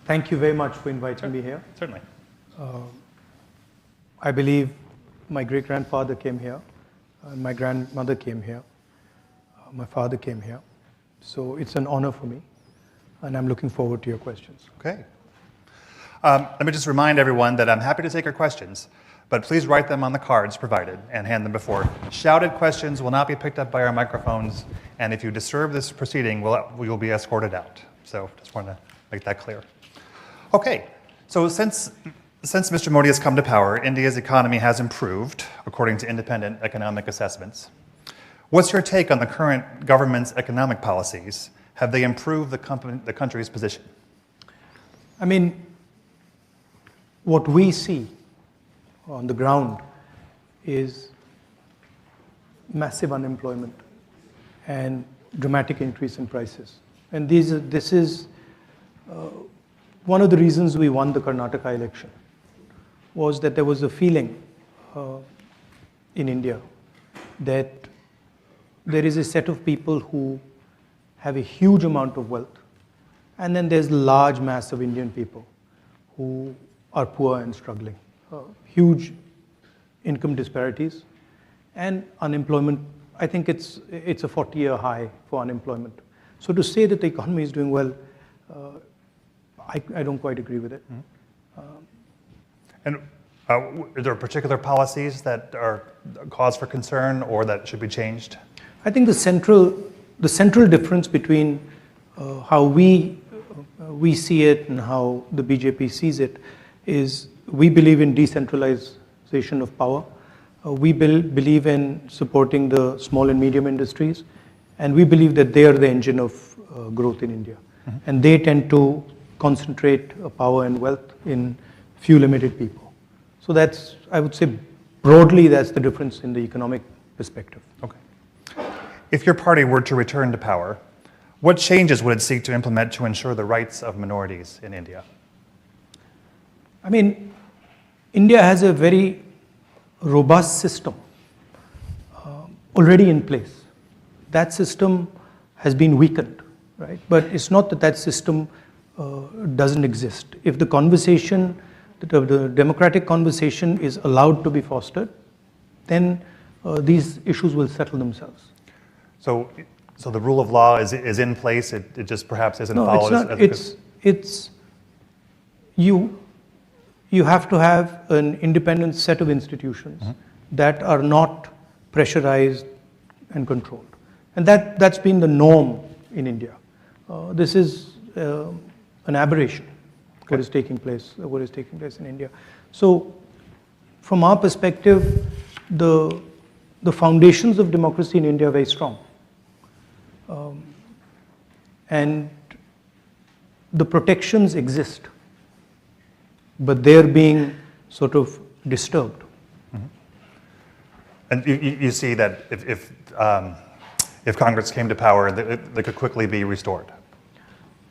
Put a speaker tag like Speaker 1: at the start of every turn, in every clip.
Speaker 1: Thank you very much for inviting me here.
Speaker 2: Certainly.
Speaker 1: I believe my great-grandfather came here, my grandmother came here, my father came here. So it's an honor for me, and I'm looking forward to your questions.
Speaker 2: Okay. Let me just remind everyone that I'm happy to take your questions, but please write them on the cards provided and hand them before. Shouted questions will not be picked up by our microphones, and if you disturb this proceeding, we will be escorted out. So just want to make that clear. Okay, so since Mr. Modi has come to power, India's economy has improved, according to independent economic assessments. What's your take on the current government's economic policies? Have they improved the country's position?
Speaker 1: I mean, what we see on the ground is massive unemployment and dramatic increase in prices. And this is one of the reasons we won the Karnataka election, was that there was a feeling in India that there is a set of people who have a huge amount of wealth, and then there's a large mass of Indian people who are poor and struggling. Huge income disparities and unemployment. I think it's a 40-year high for unemployment. So to say that the economy is doing well, I don't quite agree with it.
Speaker 2: And are there particular policies that are cause for concern or that should be changed?
Speaker 1: I think the central difference between how we see it and how the BJP sees it is we believe in decentralization of power. We believe in supporting the small and medium industries, and we believe that they are the engine of growth in India. Mm-hmm. And they tend to concentrate power and wealth in few limited people. So that's, I would say, broadly, that's the difference in the economic perspective.
Speaker 2: Okay. If your party were to return to power, what changes would it seek to implement to ensure the rights of minorities in India?
Speaker 1: I mean, India has a very robust system already in place. That system has been weakened, right? But it's not that system doesn't exist. If the conversation, the democratic conversation is allowed to be fostered, then these issues will settle themselves.
Speaker 2: So the rule of law is in place. It just perhaps isn't followed.
Speaker 1: No, it's not. You have to have an independent set of institutions that are not pressurized and controlled, and that's been the norm in India. This is an aberration. What is taking place in India. So, from our perspective, the foundations of democracy in India are very strong. And the protections exist, but they're being sort of disturbed.
Speaker 2: Mm-hmm. And you see that if Congress came to power, they could quickly be restored?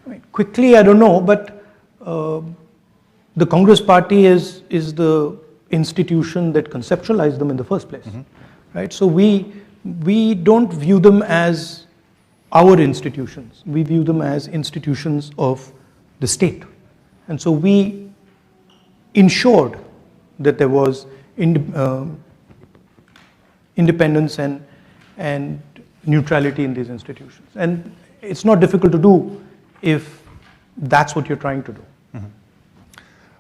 Speaker 1: I mean, quickly, I don't know, but the Congress party is the institution that conceptualized them in the first place, right? So we don't view them as our institutions. We view them as institutions of the state. And so we ensured that there was independence and neutrality in these institutions. And it's not difficult to do if that's what you're trying to do.
Speaker 2: Mm-hmm.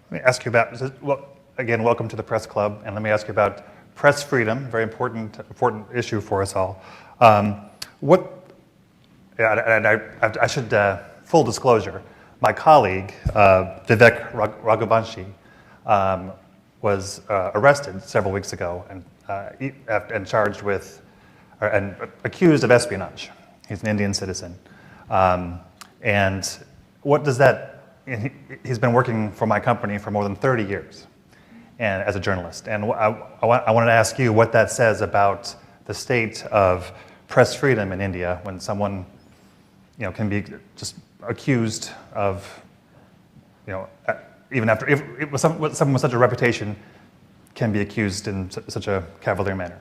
Speaker 2: Let me ask you about, well, again, welcome to the Press Club, and let me ask you about press freedom, very important issue for us all. I should, full disclosure, my colleague, Vivek Raghuvanshi, was arrested several weeks ago and charged with, and accused of espionage. He's an Indian citizen. And what does that, he's been working for my company for more than 30 years and as a journalist. And I wanted to ask you what that says about the state of press freedom in India when someone, can be just accused of, even after, if someone with such a reputation can be accused in such a cavalier manner.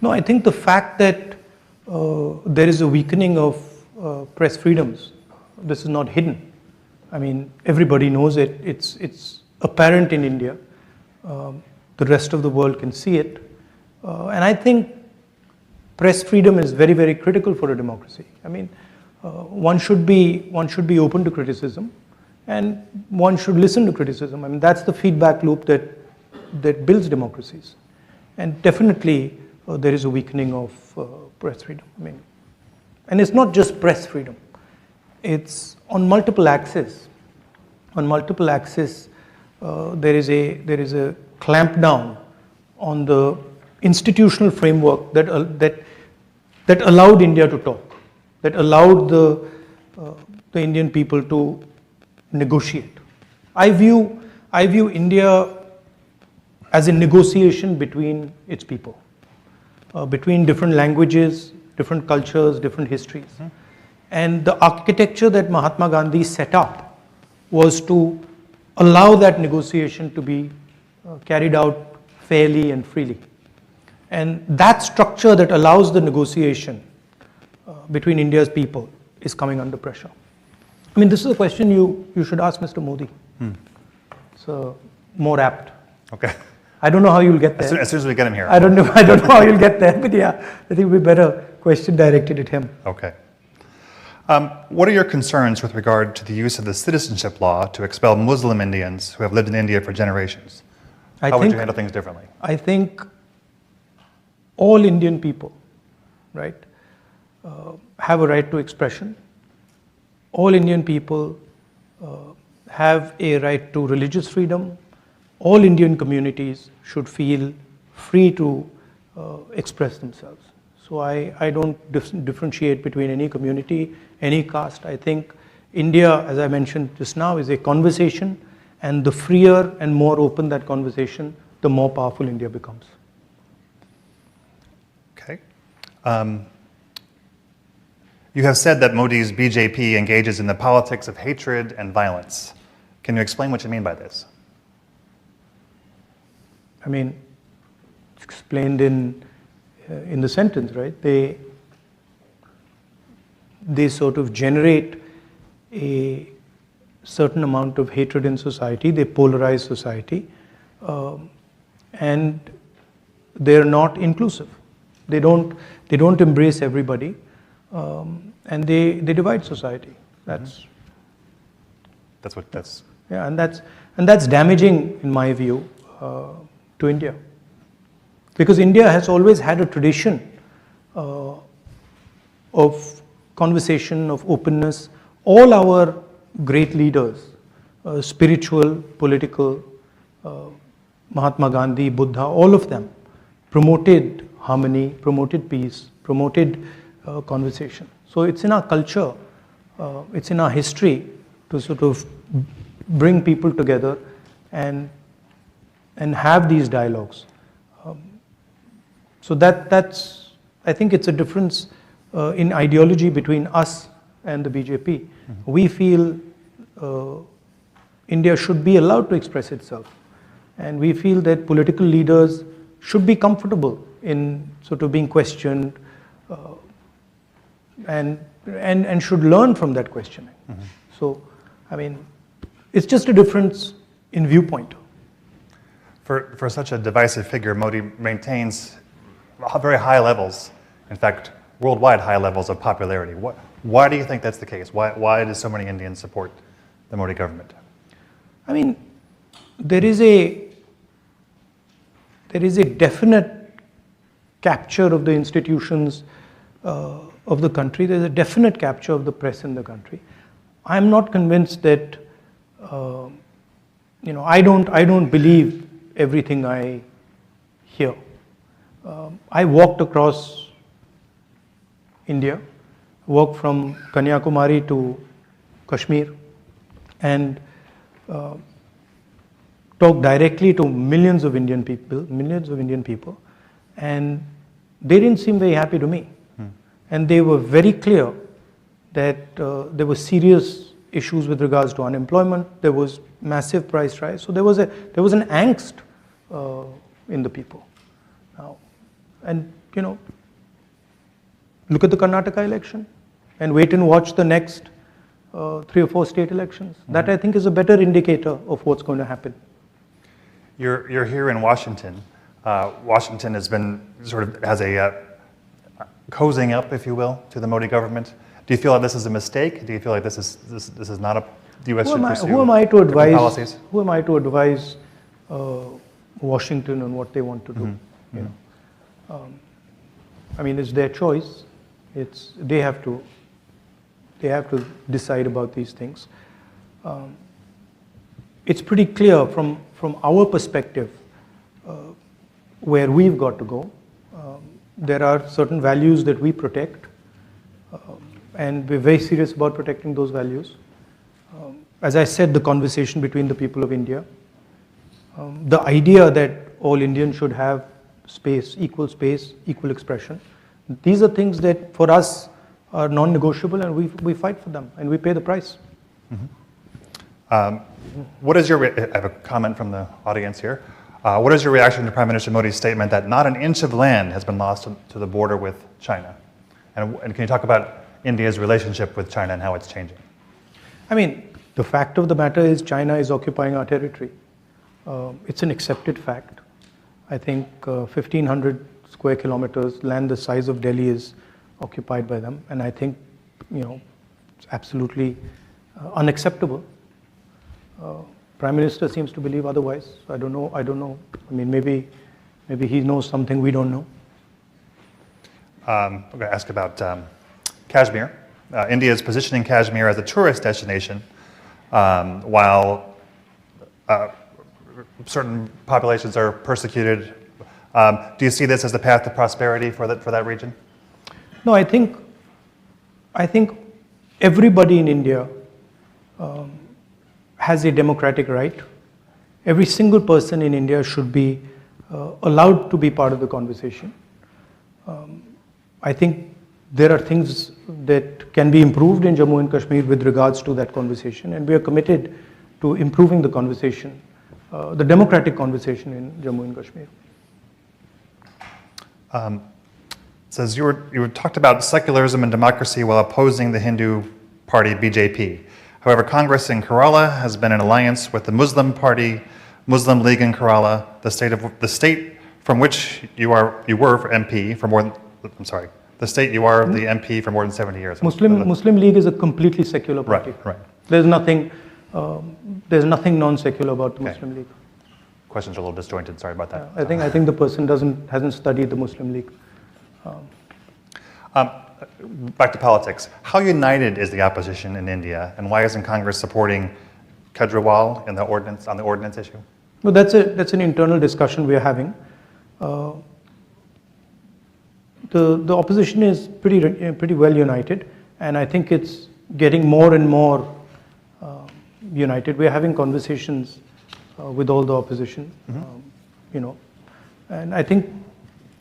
Speaker 1: No, I think the fact that there is a weakening of press freedoms, this is not hidden. I mean, everybody knows it. It's apparent in India. The rest of the world can see it. And I think press freedom is very, very critical for a democracy. I mean, one should be open to criticism, and one should listen to criticism. I mean, that's the feedback loop that builds democracies. And definitely, there is a weakening of press freedom. I mean, and it's not just press freedom. It's on multiple axes. On multiple axes, there is a clampdown on the institutional framework that allowed India to talk, that allowed the Indian people to negotiate. I view India as a negotiation between its people, between different languages, different cultures, different histories. Mm-hmm. And the architecture that Mahatma Gandhi set up was to allow that negotiation to be carried out fairly and freely. And that structure that allows the negotiation between India's people is coming under pressure. I mean, this is a question you should ask Mr. Modi. So more apt.
Speaker 2: Okay.
Speaker 1: I don't know how you'll get there.
Speaker 2: As soon as we get him here.
Speaker 1: I don't know how you'll get there, but yeah, I think it would be better question directed at him.
Speaker 2: Okay. What are your concerns with regard to the use of the citizenship law to expel Muslim Indians who have lived in India for generations? How would you handle things differently?
Speaker 1: I think all Indian people, right, have a right to expression. All Indian people have a right to religious freedom. All Indian communities should feel free to express themselves. So I don't differentiate between any community, any caste. I think India, as I mentioned just now, is a conversation, and the freer and more open that conversation, the more powerful India becomes.
Speaker 2: Okay. You have said that Modi's BJP engages in the politics of hatred and violence. Can you explain what you mean by this?
Speaker 1: I mean, it's explained in the sentence, right? They sort of generate a certain amount of hatred in society. They polarize society, and they're not inclusive. They don't embrace everybody, and they divide society. That's yeah, and that's damaging in my view to India. Because India has always had a tradition of conversation, of openness. All our great leaders, spiritual, political, Mahatma Gandhi, Buddha, all of them promoted harmony, promoted peace, promoted conversation. So it's in our culture, it's in our history to sort of bring people together and have these dialogues. So that's, I think it's a difference in ideology between us and the BJP. Mm-hmm. We feel India should be allowed to express itself. And we feel that political leaders should be comfortable in sort of being questioned and should learn from that questioning. Mm-hmm. So, I mean, it's just a difference in viewpoint.
Speaker 2: For such a divisive figure, Modi maintains very high levels, in fact, worldwide high levels of popularity. Why do you think that's the case? Why do so many Indians support the Modi government?
Speaker 1: I mean, there is a definite capture of the institutions of the country. There's a definite capture of the press in the country. I'm not convinced that I don't believe everything I hear. I walked across India, walked from Kanyakumari to Kashmir, and talked directly to millions of Indian people, and they didn't seem very happy to me. And they were very clear that there were serious issues with regards to unemployment. There was massive price rise. So there was an angst in the people. Now, and look at the Karnataka election, and wait and watch the next 3 or 4 state elections. That I think is a better indicator of what's going to happen.
Speaker 2: You're here in Washington. Washington has been has a cozying up, if you will, to the Modi government. Do you feel like this is a mistake? Do you feel like this is not a the U.S. should pursue
Speaker 1: who am I to
Speaker 2: different
Speaker 1: advise?
Speaker 2: policies?
Speaker 1: Who am I to advise Washington on what they want to do? You know, I mean, it's their choice. They have to decide about these things. It's pretty clear from our perspective where we've got to go. There are certain values that we protect, and we're very serious about protecting those values. As I said, the conversation between the people of India, the idea that all Indians should have space, equal expression. These are things that for us are non-negotiable, and we fight for them, and we pay the price.
Speaker 2: What is your, I have a comment from the audience here. What is your reaction to Prime Minister Modi's statement that not an inch of land has been lost to the border with China? And can you talk about India's relationship with China and how it's changing?
Speaker 1: I mean, the fact of the matter is China is occupying our territory. It's an accepted fact. I think 1,500 square kilometers, land the size of Delhi, is occupied by them. And I think, it's absolutely unacceptable. Prime Minister seems to believe otherwise. I don't know. I mean, maybe he knows something we don't know.
Speaker 2: I'm going to ask about Kashmir. India is positioning Kashmir as a tourist destination, while certain populations are persecuted. Do you see this as the path to prosperity for that region?
Speaker 1: No, I think everybody in India has a democratic right. Every single person in India should be allowed to be part of the conversation. I think there are things that can be improved in Jammu and Kashmir with regards to that conversation, and we are committed to improving the conversation, the democratic conversation in Jammu and Kashmir.
Speaker 2: Says you talked about secularism and democracy while opposing the Hindu party BJP. However, Congress in Kerala has been in alliance with the Muslim party, Muslim League in Kerala, the state from which you were MP for more than, the state you are the MP for more than 70 years.
Speaker 1: Muslim League is a completely secular party.
Speaker 2: Right.
Speaker 1: There's nothing non-secular about the Muslim League.
Speaker 2: Questions are a little disjointed. Sorry about that.
Speaker 1: I think the person hasn't studied the Muslim League.
Speaker 2: Back to politics. How united is the opposition in India, and why isn't Congress supporting Kejriwal on the ordinance issue?
Speaker 1: Well, that's an internal discussion we are having. The opposition is pretty well united, and I think it's getting more and more united. We are having conversations with all the opposition, and I think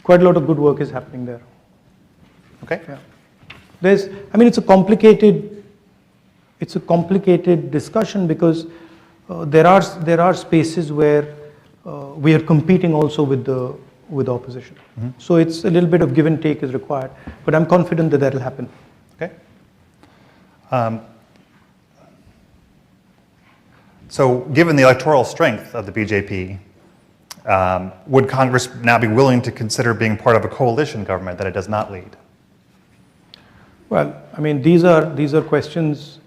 Speaker 1: quite a lot of good work is happening there.
Speaker 2: Okay.
Speaker 1: Yeah. It's a complicated discussion because there are spaces where we are competing also with the opposition. Mm-hmm. So it's a little bit of give and take is required, but I'm confident that will happen.
Speaker 2: Okay. So given the electoral strength of the BJP, would Congress now be willing to consider being part of a coalition government that it does not lead?
Speaker 1: Well, these are questions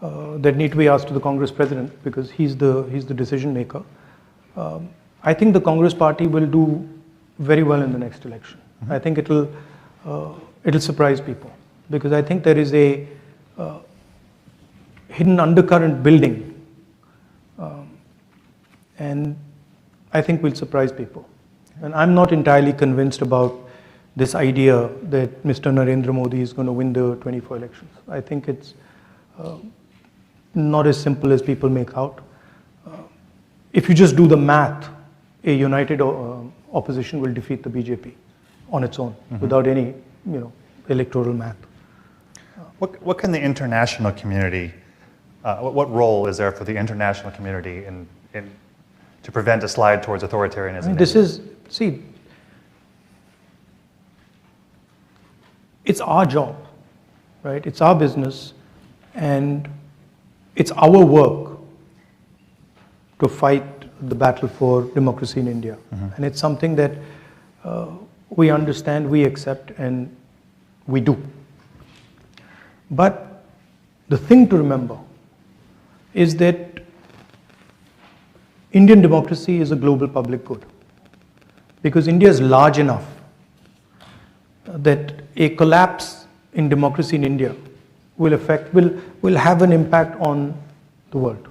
Speaker 1: that need to be asked to the Congress president because he's the decision maker. I think the Congress party will do very well in the next election. Mm-hmm. I think it'll surprise people because I think there is a hidden undercurrent building, and I think we'll surprise people. And I'm not entirely convinced about this idea that Mr. Narendra Modi is going to win the 24 elections. I think it's not as simple as people make out. If you just do the math, a united opposition will defeat the BJP on its own, mm-hmm. without any, electoral math.
Speaker 2: What can the international community, what role is there for the international community in to prevent a slide towards authoritarianism?
Speaker 1: It's our job, right? It's our business, and it's our work to fight the battle for democracy in India. And it's something that we understand, we accept, and we do. But the thing to remember is that Indian democracy is a global public good. Because India is large enough that a collapse in democracy in India will have an impact on the world.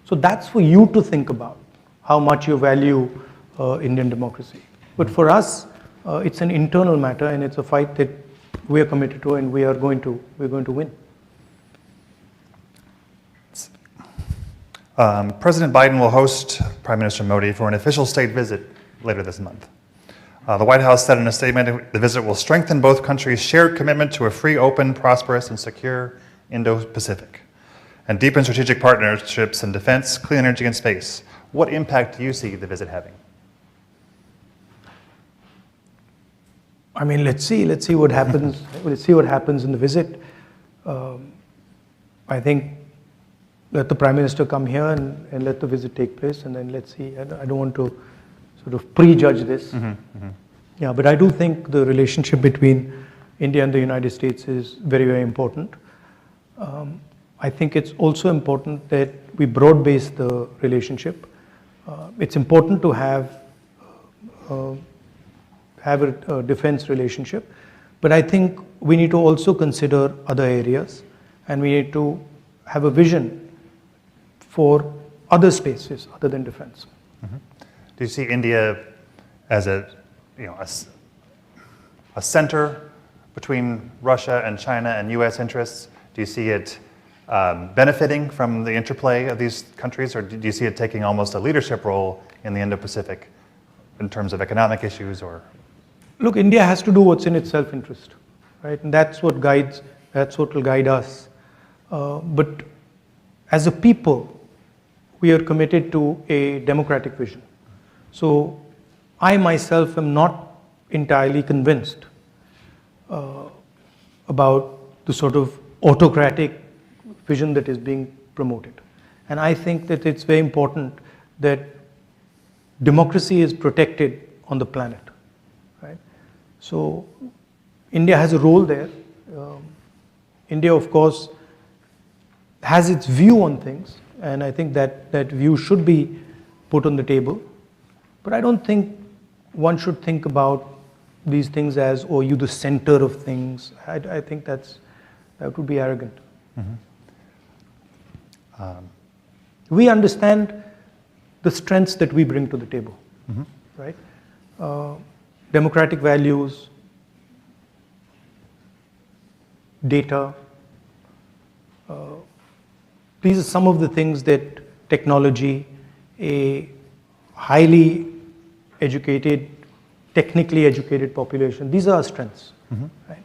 Speaker 1: So that's for you to think about, how much you value Indian democracy. But for us, it's an internal matter, and it's a fight that we are committed to, and we're going to win.
Speaker 2: President Biden will host Prime Minister Modi for an official state visit later this month. The White House said in a statement the visit will strengthen both countries' shared commitment to a free, open, prosperous, and secure Indo-Pacific, and deepen strategic partnerships in defense, clean energy, and space. What impact do you see the visit having?
Speaker 1: I mean, let's see what happens. Let's see what happens in the visit. I think let the Prime Minister come here and let the visit take place, and then let's see. I don't want to sort of prejudge this. Yeah, but I do think the relationship between India and the United States is very, very important. I think it's also important that we broad-base the relationship. It's important to have a defense relationship, but I think we need to also consider other areas, and we need to have a vision for other spaces other than defense.
Speaker 2: Do you see India as a center between Russia and China and U.S. interests? Do you see it benefiting from the interplay of these countries, or do you see it taking almost a leadership role in the Indo-Pacific in terms of economic issues? Or
Speaker 1: look, India has to do what's in its self-interest, right? And that's what will guide us. But as a people, we are committed to a democratic vision. So I myself am not entirely convinced about the sort of autocratic vision that is being promoted. And I think that it's very important that democracy is protected on the planet, right? So India has a role there. India, of course, has its view on things, and I think that view should be put on the table. But I don't think one should think about these things as, oh, you the center of things. I think that would be arrogant. We understand the strengths that we bring to the table, right? Democratic values, data. These are some of the things that technology, a highly educated, technically educated population, these are our strengths, right?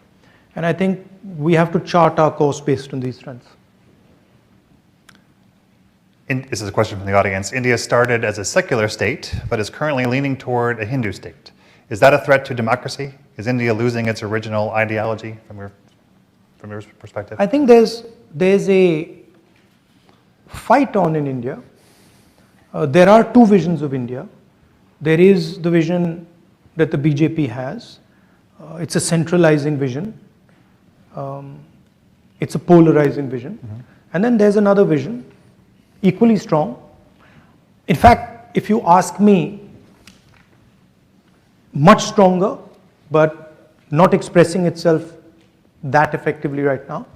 Speaker 1: And I think we have to chart our course based on these strengths.
Speaker 2: This is a question from the audience. India started as a secular state, but is currently leaning toward a Hindu state. Is that a threat to democracy? Is India losing its original ideology from your perspective?
Speaker 1: I think there's a fight on in India. There are two visions of India. There is the vision that the BJP has. It's a centralizing vision. It's a polarizing vision. And then there's another vision, equally strong. In fact, if you ask me, much stronger, but not expressing itself that effectively right now,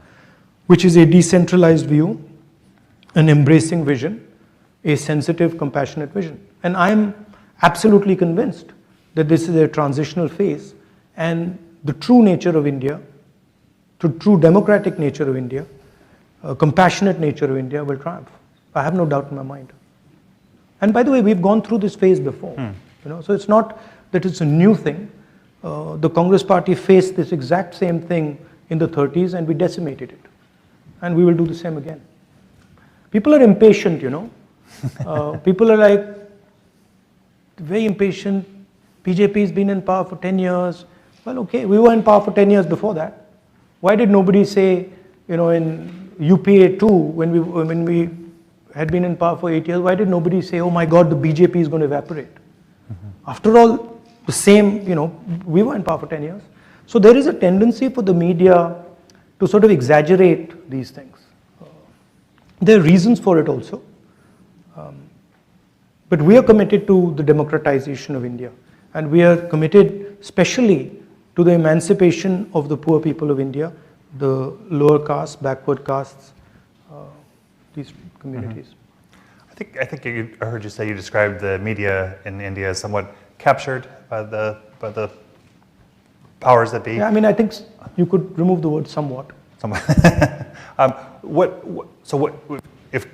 Speaker 1: which is a decentralized view, an embracing vision, a sensitive, compassionate vision. And I'm absolutely convinced that this is a transitional phase, and the true nature of India, the true democratic nature of India, compassionate nature of India will triumph. I have no doubt in my mind. And by the way, we've gone through this phase before. So it's not that it's a new thing. The Congress party faced this exact same thing in the 30s, and we decimated it. And we will do the same again. People are impatient, People are like, very impatient. BJP has been in power for 10 years. Well, okay, we were in power for 10 years before that. Why did nobody say, in UPA 2, when we had been in power for 8 years, why did nobody say, oh my God, the BJP is going to evaporate? After all, the same, we were in power for 10 years. So there is a tendency for the media to sort of exaggerate these things. There are reasons for it also. But we are committed to the democratization of India. And we are committed especially to the emancipation of the poor people of India, the lower castes, backward castes, these communities.
Speaker 2: I think I heard you say you described the media in India as somewhat captured by the powers that be.
Speaker 1: Yeah, I mean, I think you could remove the word somewhat.
Speaker 2: Somewhat. So if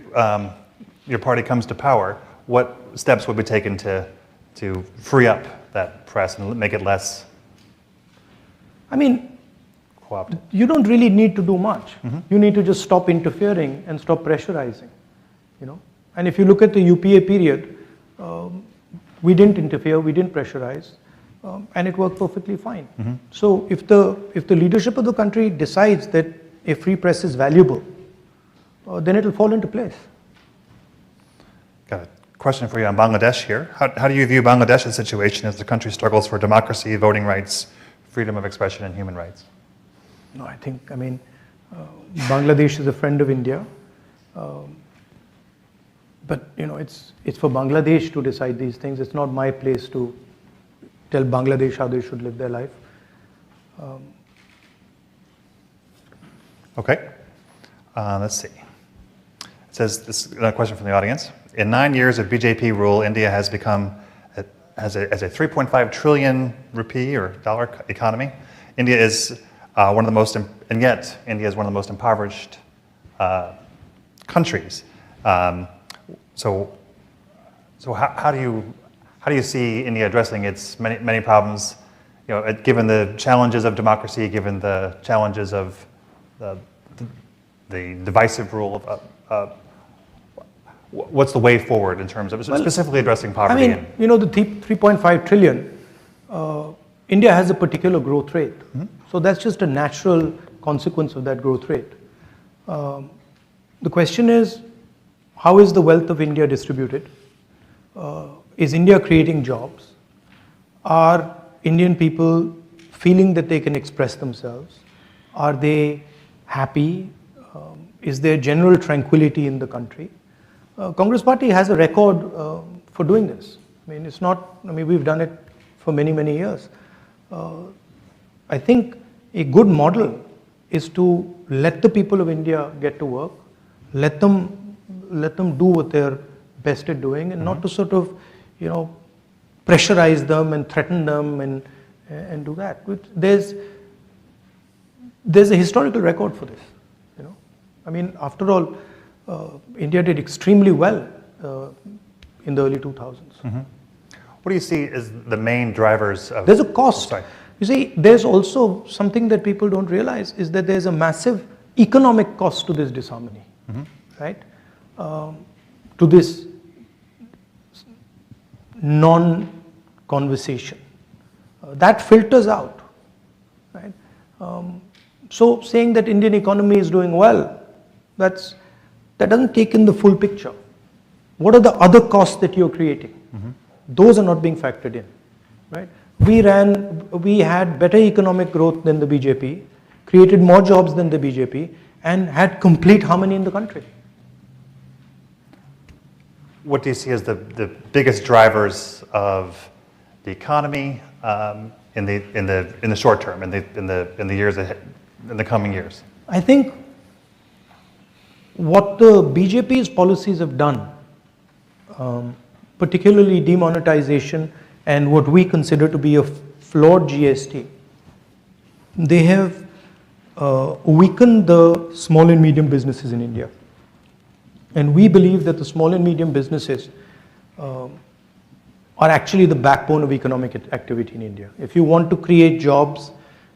Speaker 2: your party comes to power, what steps would be taken to free up that press and make it less?
Speaker 1: I mean,
Speaker 2: co-opted?
Speaker 1: You don't really need to do much. You need to just stop interfering and stop pressurizing. And if you look at the UPA period, we didn't interfere, we didn't pressurize, and it worked perfectly fine. So if the leadership of the country decides that a free press is valuable, then it will fall into place.
Speaker 2: Got a question for you on Bangladesh here. How do you view Bangladesh's situation as the country struggles for democracy, voting rights, freedom of expression, and human rights?
Speaker 1: No, I mean, Bangladesh is a friend of India. But it's for Bangladesh to decide these things. It's not my place to tell Bangladesh how they should live their life.
Speaker 2: Okay. Let's see. It says, this is a question from the audience. In 9 years of BJP rule, India has become as a 3.5 trillion rupee or dollar economy. India is one of the most, and yet India is one of the most impoverished countries. So how do you see India addressing its many problems? Given the challenges of democracy, given the challenges of the divisive rule of what's the way forward in terms of specifically addressing poverty?
Speaker 1: I mean, the 3.5 trillion, India has a particular growth rate. So that's just a natural consequence of that growth rate. The question is, how is the wealth of India distributed? Is India creating jobs? Are Indian people feeling that they can express themselves? Are they happy? Is there general tranquility in the country? Congress Party has a record for doing this. We've done it for many, many years. I think a good model is to let the people of India get to work, let them do what they're best at doing, and not to sort of, pressurize them and threaten them and do that. There's a historical record for this. After all, India did extremely well in the early 2000s.
Speaker 2: What do you see as the main drivers of?
Speaker 1: There's a cost. You see, there's also something that people don't realize is that there's a massive economic cost to this disharmony, right? To this non-conversation. That filters out, right? So saying that Indian economy is doing well, that doesn't take in the full picture. What are the other costs that you're creating? Those are not being factored in, right? We had better economic growth than the BJP, created more jobs than the BJP, and had complete harmony in the country.
Speaker 2: What do you see as the biggest drivers of the economy in the short term, in the years ahead, in the coming years?
Speaker 1: I think what the BJP's policies have done, particularly demonetization and what we consider to be a flawed GST, they have weakened the small and medium businesses in India. And we believe that the small and medium businesses are actually the backbone of economic activity in India. If you want to create jobs,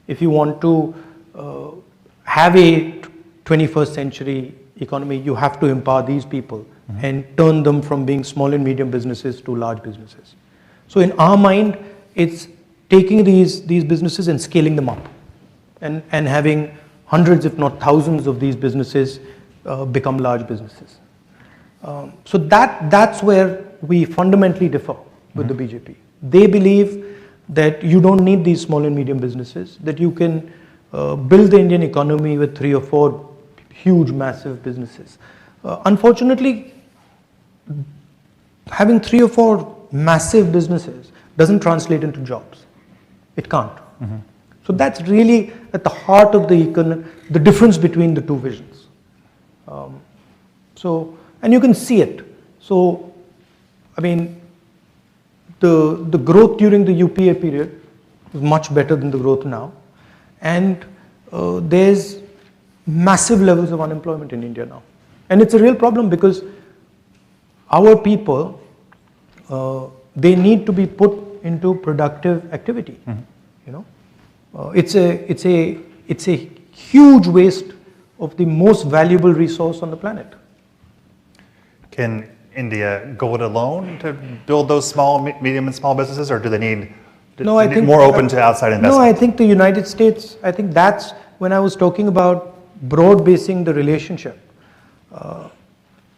Speaker 1: if you want to have a 21st century economy, you have to empower these people and turn them from being small and medium businesses to large businesses. So in our mind, it's taking these businesses and scaling them up and having hundreds, if not thousands, of these businesses become large businesses. So that's where we fundamentally differ with the BJP. They believe that you don't need these small and medium businesses, that you can build the Indian economy with 3 or 4 huge, massive businesses. Unfortunately, having 3 or 4 massive businesses doesn't translate into jobs. It can't. So that's really at the heart of the difference between the two visions. And you can see it. So, I mean, the growth during the UPA period was much better than the growth now. And there's massive levels of unemployment in India now. And it's a real problem because our people, they need to be put into productive activity. You know, it's a huge waste of the most valuable resource on the planet.
Speaker 2: Can India go it alone to build those small, medium, and small businesses, or do they need more open to outside investment?
Speaker 1: No, I think the United States. I think that's when I was talking about broad basing the relationship.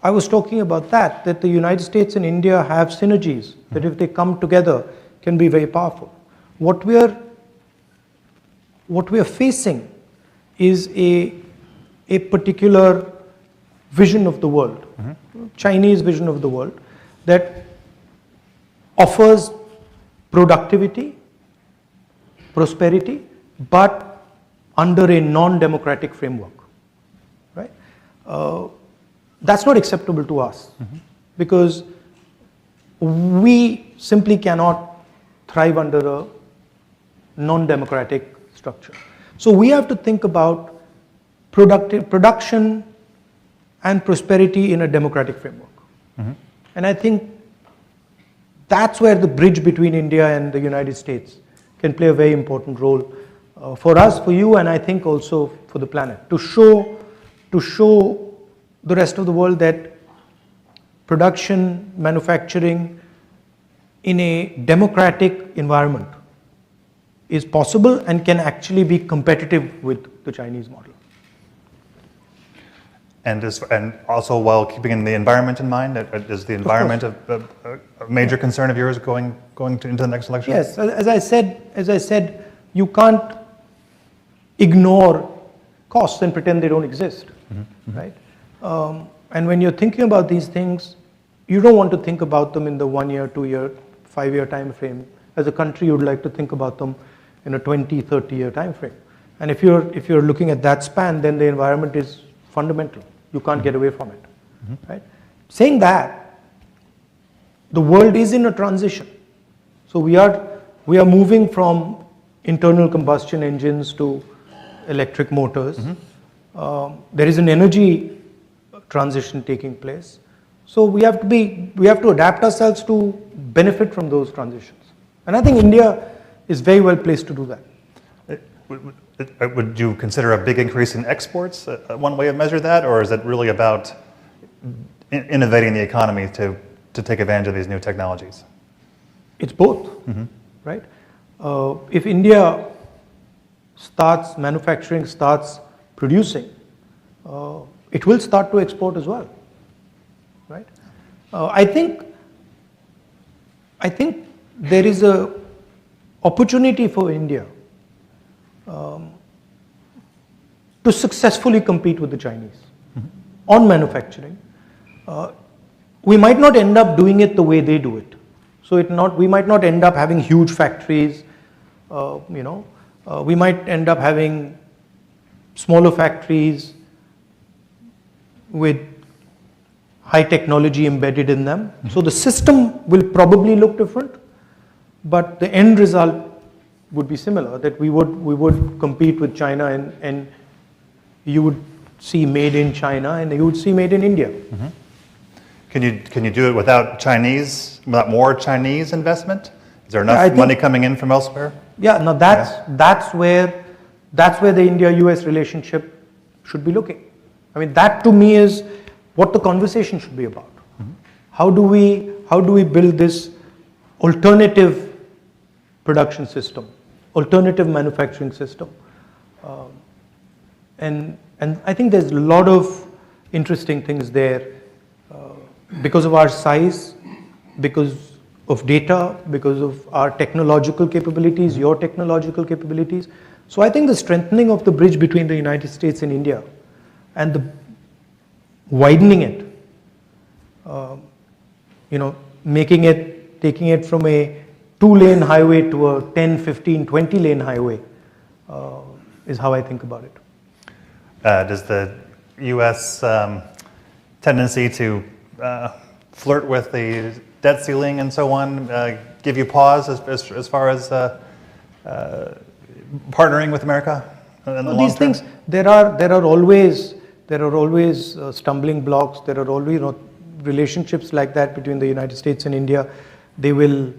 Speaker 1: I was talking about that the United States and India have synergies that if they come together can be very powerful. What we are facing is a particular vision of the world, Chinese vision of the world, that offers productivity, prosperity, but under a non-democratic framework, right? That's not acceptable to us because we simply cannot thrive under a non-democratic structure. So we have to think about production and prosperity in a democratic framework. And I think that's where the bridge between India and the United States can play a very important role for us, for you, and I think also for the planet, to show the rest of the world that production, manufacturing in a democratic environment is possible and can actually be competitive with the Chinese model.
Speaker 2: And also while keeping the environment in mind, is the environment a major concern of yours going into the next election?
Speaker 1: Yes, as I said, you can't ignore costs and pretend they don't exist, right? And when you're thinking about these things, you don't want to think about them in the 1 year, 2 year, 5 year time frame. As a country, you would like to think about them in a 20, 30 year time frame. And if you're looking at that span, then the environment is fundamental. You can't get away from it, right? Saying that, the world is in a transition. So we are moving from internal combustion engines to electric motors. There is an energy transition taking place. So we have to adapt ourselves to benefit from those transitions. And I think India is very well placed to do that.
Speaker 2: Would you consider a big increase in exports one way to measure that, or is it really about innovating the economy to take advantage of these new technologies?
Speaker 1: It's both, right? If India starts manufacturing, starts producing, it will start to export as well, right? I think there is a opportunity for India to successfully compete with the Chinese on manufacturing. We might not end up doing it the way they do it. So we might not end up having huge factories. We might end up having smaller factories with high technology embedded in them. So the system will probably look different, but the end result would be similar, that we would compete with China and you would see made in China and you would see made in India.
Speaker 2: Can you do it without more Chinese investment? Is there enough money coming in from elsewhere?
Speaker 1: Yeah, no, that's where the India-US relationship should be looking. I mean, that to me is what the conversation should be about. How do we build this alternative production system, alternative manufacturing system? And I think there's a lot of interesting things there because of our size, because of data, because of our technological capabilities, your technological capabilities. So I think the strengthening of the bridge between the United States and India and the widening it, making it, taking it from a 2-lane highway to a 10, 15, 20-lane highway is how I think about it.
Speaker 2: Does the U.S. Tendency to flirt with the debt ceiling and so on give you pause as far as partnering with America in the long
Speaker 1: These
Speaker 2: term?
Speaker 1: things, there are always stumbling blocks. There are always relationships like that between the United States and India. They will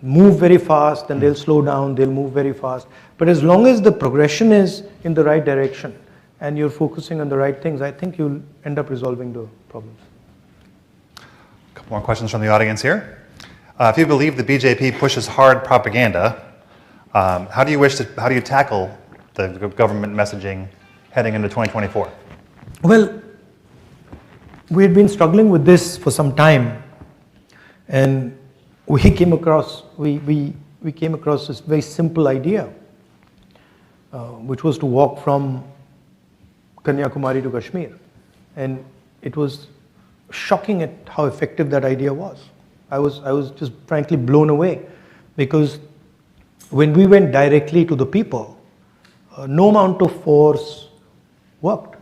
Speaker 1: move very fast, and they'll slow down. They'll move very fast. But as long as the progression is in the right direction and you're focusing on the right things, I think you'll end up resolving the problems.
Speaker 2: A couple more questions from the audience here. If you believe the BJP pushes hard propaganda, how do you tackle the government messaging heading into 2024?
Speaker 1: Well, we had been struggling with this for some time, and we came across this very simple idea, which was to walk from Kanyakumari to Kashmir, and it was shocking at how effective that idea was. I was just frankly blown away, because when we went directly to the people, no amount of force worked.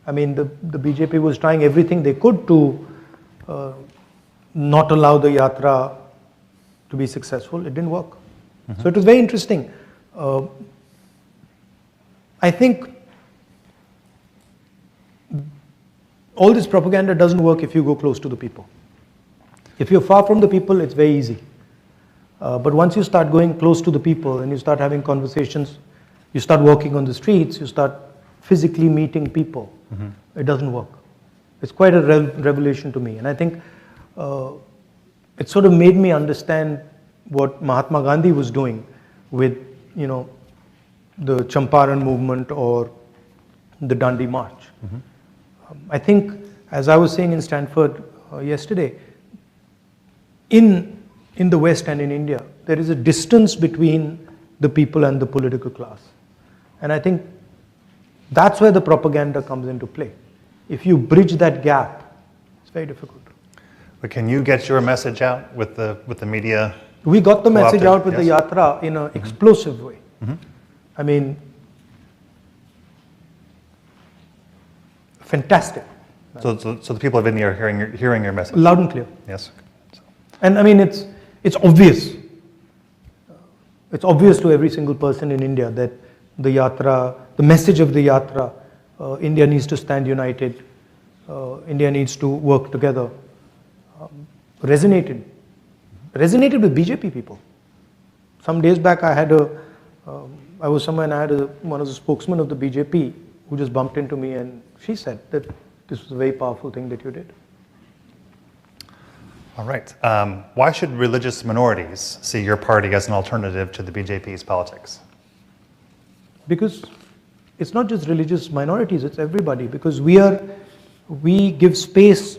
Speaker 1: I mean, the BJP was trying everything they could to not allow the yatra to be successful. It didn't work. Mm-hmm. So it was very interesting. I think all this propaganda doesn't work if you go close to the people. If you're far from the people, it's very easy. But once you start going close to the people and you start having conversations, you start walking on the streets, you start physically meeting people, it doesn't work. It's quite a revelation to me. And I think it sort of made me understand what Mahatma Gandhi was doing with, the Champaran movement or the Dandi March. I think, as I was saying in Stanford yesterday, in the West and in India, there is a distance between the people and the political class. And I think that's where the propaganda comes into play. If you bridge that gap, it's very difficult.
Speaker 2: But can you get your message out with the media?
Speaker 1: We got the message out with the yatra in an explosive way. I mean, fantastic.
Speaker 2: So the people of India are hearing your message?
Speaker 1: Loud and clear.
Speaker 2: Yes.
Speaker 1: And I mean, it's obvious. It's obvious to every single person in India that the yatra, the message of the yatra, India needs to stand united, India needs to work together, resonated with BJP people. Some days back I was somewhere and I had one of the spokesmen of the BJP who just bumped into me, and she said that this was a very powerful thing that you did.
Speaker 2: All right. Why should religious minorities see your party as an alternative to the BJP's politics?
Speaker 1: Because it's not just religious minorities, it's everybody. Because we give space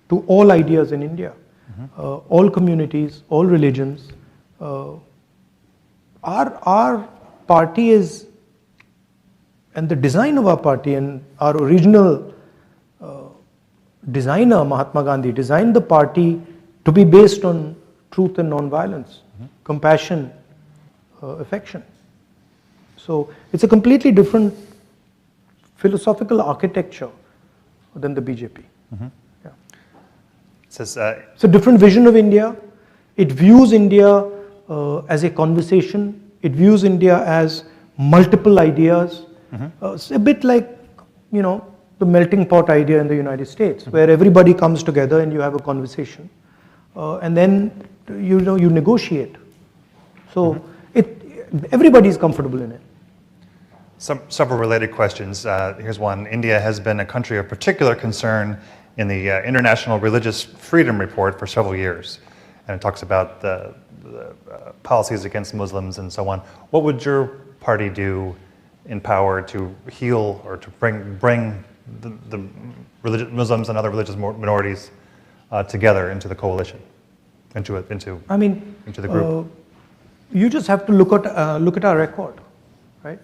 Speaker 1: to all ideas in India, all communities, all religions. Our party is, and the design of our party and our original designer, Mahatma Gandhi, designed the party to be based on truth and non-violence, compassion, affection. So it's a completely different philosophical architecture than the BJP. Yeah.
Speaker 2: It's
Speaker 1: a different vision of India. It views India as a conversation. It views India as multiple ideas. It's a bit like, the melting pot idea in the United States, where everybody comes together and you have a conversation, and then you negotiate. So everybody is comfortable in it.
Speaker 2: Several related questions. Here's one. India has been a country of particular concern in the International Religious Freedom Report for several years, and it talks about the policies against Muslims and so on. What would your party do in power to heal or to bring the Muslims and other religious minorities together into the coalition, into the group?
Speaker 1: You just have to look at our record, right?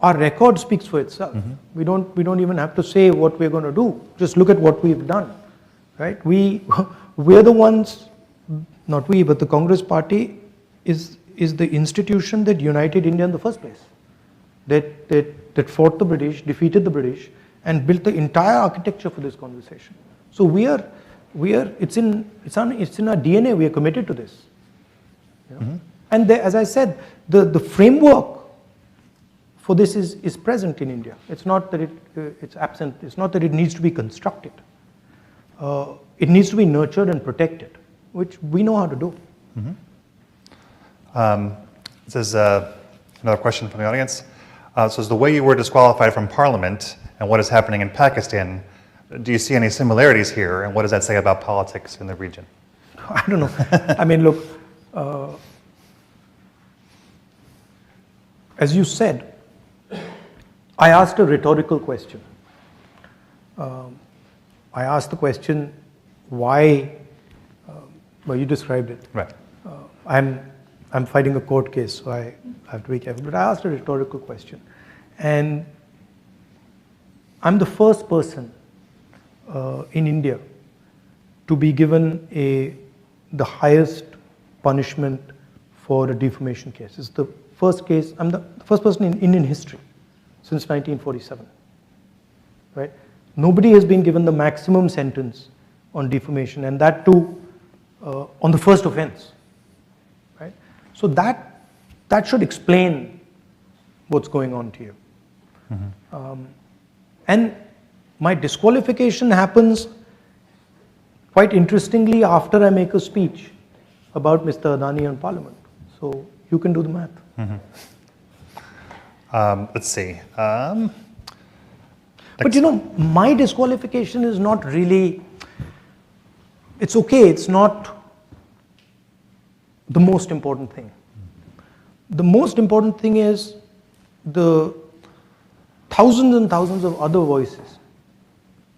Speaker 1: Our record speaks for itself. We don't even have to say what we're going to do. Just look at what we've done, right? We're the ones, not we, but the Congress Party is the institution that united India in the first place. That fought the British, defeated the British, and built the entire architecture for this conversation. So it's in our DNA. We are committed to this. You know? And as I said, the framework for this is present in India. It's not that it's absent. It's not that it needs to be constructed. It needs to be nurtured and protected, which we know how to do.
Speaker 2: This is another question from the audience. So is the way you were disqualified from Parliament and what is happening in Pakistan, do you see any similarities here, and what does that say about politics in the region?
Speaker 1: I don't know. I mean, look, as you said, I asked a rhetorical question. I asked the question, why, well, you described it.
Speaker 2: Right.
Speaker 1: I'm fighting a court case, so I have to be careful. But I asked a rhetorical question. And I'm the first person in India to be given the highest punishment for a defamation case. It's the first case, I'm the first person in Indian history since 1947, right? Nobody has been given the maximum sentence on defamation, and that too on the first offense, right? So that should explain what's going on to you. And my disqualification happens quite interestingly after I make a speech about Mr. Adani and Parliament. So you can do the math.
Speaker 2: Let's see.
Speaker 1: But you know, my disqualification is not really, it's okay, it's not the most important thing. The most important thing is the thousands and thousands of other voices,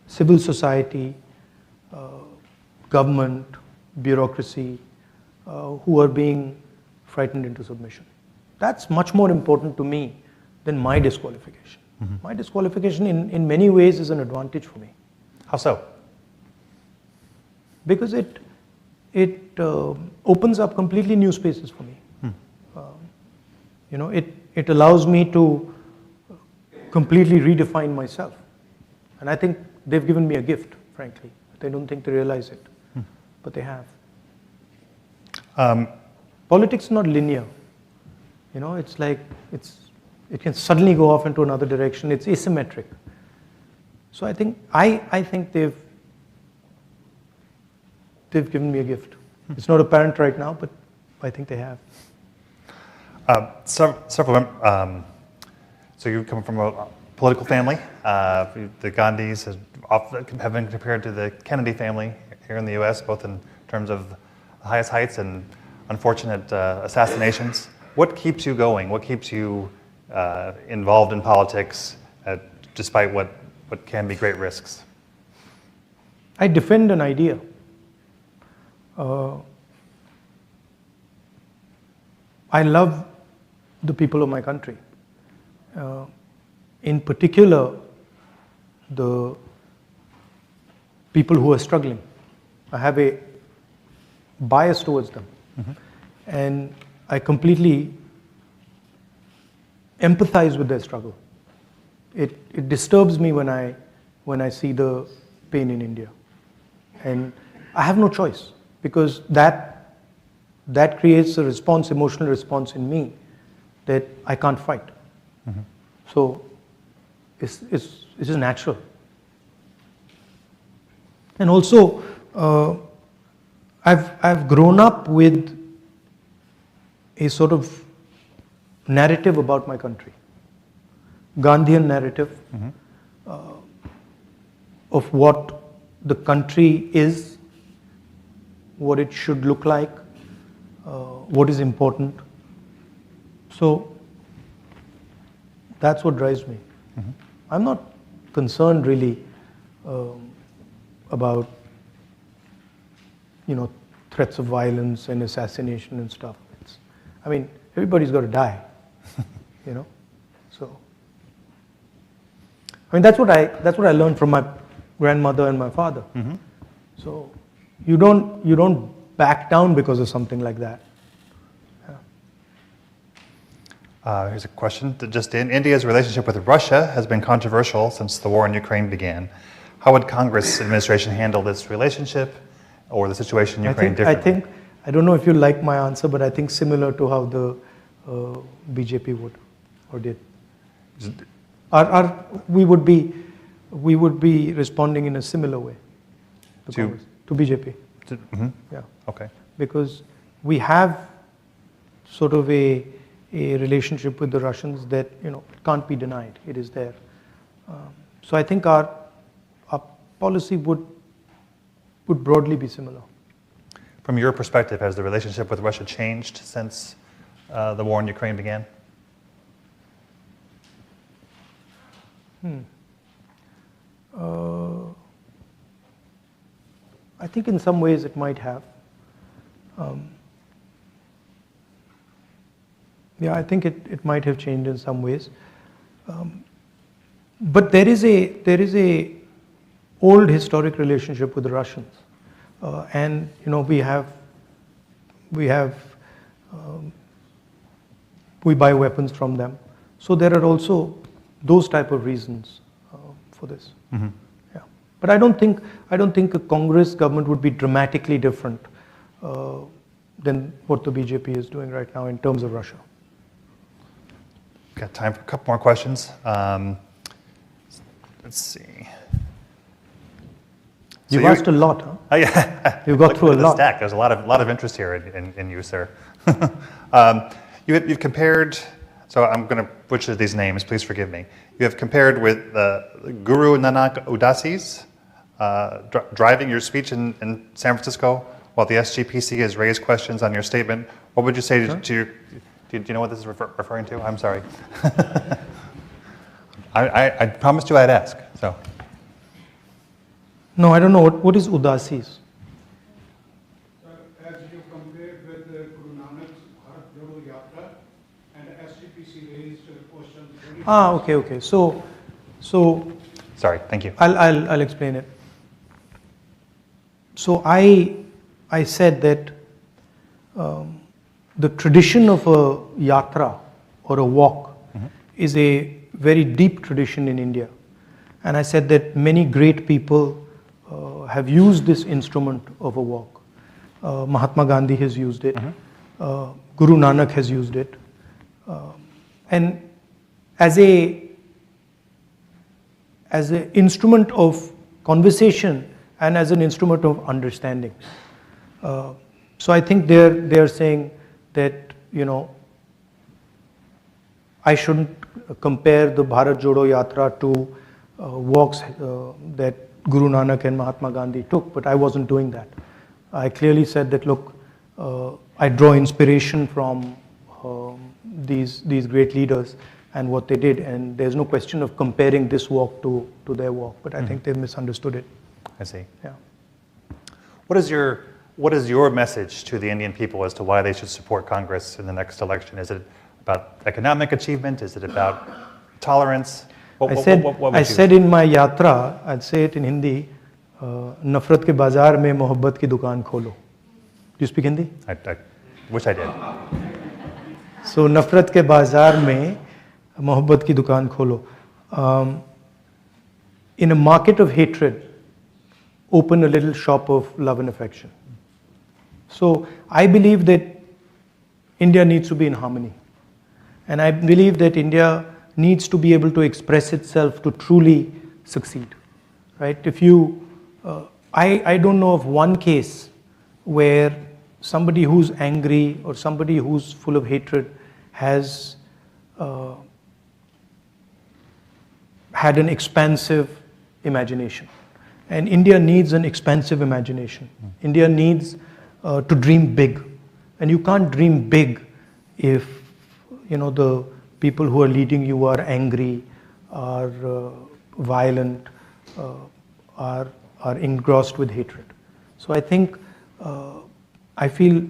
Speaker 1: civil society, government, bureaucracy, who are being frightened into submission. That's much more important to me than my disqualification. My disqualification in many ways is an advantage for me.
Speaker 2: How so?
Speaker 1: Because it opens up completely new spaces for me. You know, it allows me to completely redefine myself. And I think they've given me a gift, frankly. They don't think they realize it, but they have. Politics is not linear. You know, it's like, it can suddenly go off into another direction. It's asymmetric. So I think they've given me a gift. It's not apparent right now, but I think they have.
Speaker 2: So you come from a political family. The Gandhis have been compared to the Kennedy family here in the U.S., both in terms of the highest heights and unfortunate assassinations. What keeps you going? What keeps you involved in politics despite what can be great risks?
Speaker 1: I defend an idea. I love the people of my country. In particular, the people who are struggling. I have a bias towards them. And I completely empathize with their struggle. It disturbs me when I see the pain in India. And I have no choice, because that creates a response, emotional response in me that I can't fight. So it's just natural. And also, I've grown up with a sort of narrative about my country, Gandhian narrative of what the country is, what it should look like, what is important. So that's what drives me. I'm not concerned really about, threats of violence and assassination and stuff. I mean, everybody's got to die, So, I mean, that's what I learned from my grandmother and my father.
Speaker 2: Mm-hmm.
Speaker 1: So, you don't back down because of something like that.
Speaker 2: Here's a question that just in. India's relationship with Russia has been controversial since the war in Ukraine began. How would Congress administration handle this relationship or the situation in Ukraine differently?
Speaker 1: I don't know if you like my answer, but I think similar to how the BJP would or did. We would be responding in a similar way to BJP.
Speaker 2: Mm-hmm.
Speaker 1: Yeah.
Speaker 2: Okay.
Speaker 1: Because we have sort of a relationship with the Russians that can't be denied. It is there. So I think our policy would broadly be similar.
Speaker 2: From your perspective, has the relationship with Russia changed since the war in Ukraine began?
Speaker 1: I think in some ways it might have. Yeah, I think it might have changed in some ways. But there is a old historic relationship with the Russians, and we buy weapons from them. So there are also those type of reasons for this.
Speaker 2: Mm-hmm.
Speaker 1: Yeah, but I don't think a Congress government would be dramatically different than what the BJP is doing right now in terms of Russia.
Speaker 2: Got time for a couple more questions. Let's see.
Speaker 1: You've asked a lot, huh?
Speaker 2: Oh, yeah.
Speaker 1: You got through a lot.
Speaker 2: Stack. There's a lot of interest here in you, sir. You've compared. So I'm going to butcher these names. Please forgive me. You have compared with Guru Nanak Udasis driving your speech in San Francisco, while the SGPC has raised questions on your statement. What would you say to your? Do you know what this is referring to? I'm sorry. I promised you I'd ask. So.
Speaker 1: No, I don't know. What is Udasis?
Speaker 3: As you compared with Guru Nanak's Bharat Jodo Yatra and SGPC raised questions.
Speaker 1: Okay. So.
Speaker 2: Sorry. Thank you.
Speaker 1: I'll explain it. So I said that the tradition of a yatra or a walk is a very deep tradition in India, and I said that many great people have used this instrument of a walk. Mahatma Gandhi has used it. Guru Nanak has used it, and as an instrument of conversation and as an instrument of understanding. So I think they're saying that I shouldn't compare the Bharat Jodo Yatra to walks that Guru Nanak and Mahatma Gandhi took, but I wasn't doing that. I clearly said that, look, I draw inspiration from these great leaders and what they did, and there's no question of comparing this walk to their walk, but I think they've misunderstood it.
Speaker 2: I see.
Speaker 1: Yeah.
Speaker 2: What is your message to the Indian people as to why they should support Congress in the next election? Is it about economic achievement? Is it about tolerance?
Speaker 1: I said in my yatra, I'd say it in Hindi, nafrat ke bazaar mein mohabbat ki dukaan kholo. Do you speak Hindi?
Speaker 2: I wish I did.
Speaker 1: So nafrat ke bazaar mein mohabbat ki dukaan kholo. In a market of hatred, open a little shop of love and affection. So I believe that India needs to be in harmony. And I believe that India needs to be able to express itself to truly succeed, right? If you, I don't know of one case where somebody who's angry or somebody who's full of hatred has had an expansive imagination. And India needs an expansive imagination. India needs to dream big. And you can't dream big if the people who are leading you are angry, are violent, are engrossed with hatred. So I think, I feel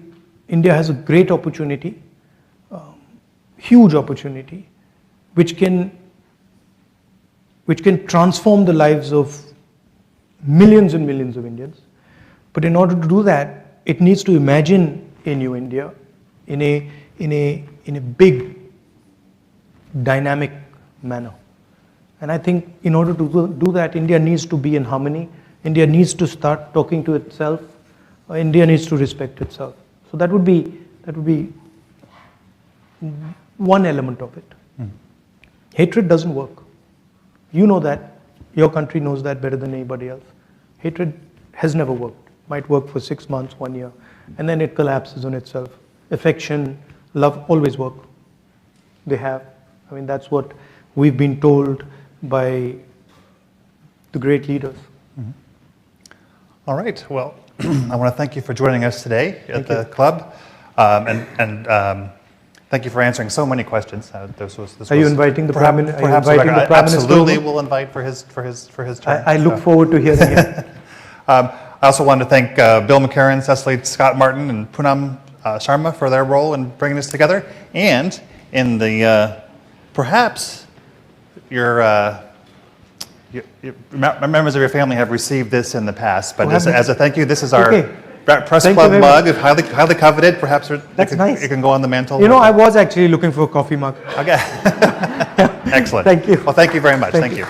Speaker 1: India has a great opportunity, huge opportunity, which can transform the lives of millions and millions of Indians. But in order to do that, it needs to imagine a new India in a big, dynamic manner. And I think in order to do that, India needs to be in harmony. India needs to start talking to itself. India needs to respect itself. So that would be one element of it. Hatred doesn't work. You know that. Your country knows that better than anybody else. Hatred has never worked. Might work for 6 months, 1 year, and then it collapses on itself. Affection, love always work. They have. I mean, that's what we've been told by the great leaders.
Speaker 2: All right. Well, I want to thank you for joining us today at the club, and thank you for answering so many questions.
Speaker 1: Are you inviting the Prime Minister?
Speaker 2: Absolutely, we'll invite for his turn.
Speaker 1: I look forward to hearing it.
Speaker 2: I also wanted to thank Bill McCarran, Cecily Scott Martin, and Poonam Sharma for their role in bringing this together, and in the perhaps your members of your family have received this in the past, but as a thank you, this is our press club mug, of highly coveted. Perhaps
Speaker 1: nice.
Speaker 2: It can go on the mantle.
Speaker 1: You know, I was actually looking for a coffee mug.
Speaker 2: Okay. Excellent.
Speaker 1: Thank you.
Speaker 2: Well, thank you very much. Thank you.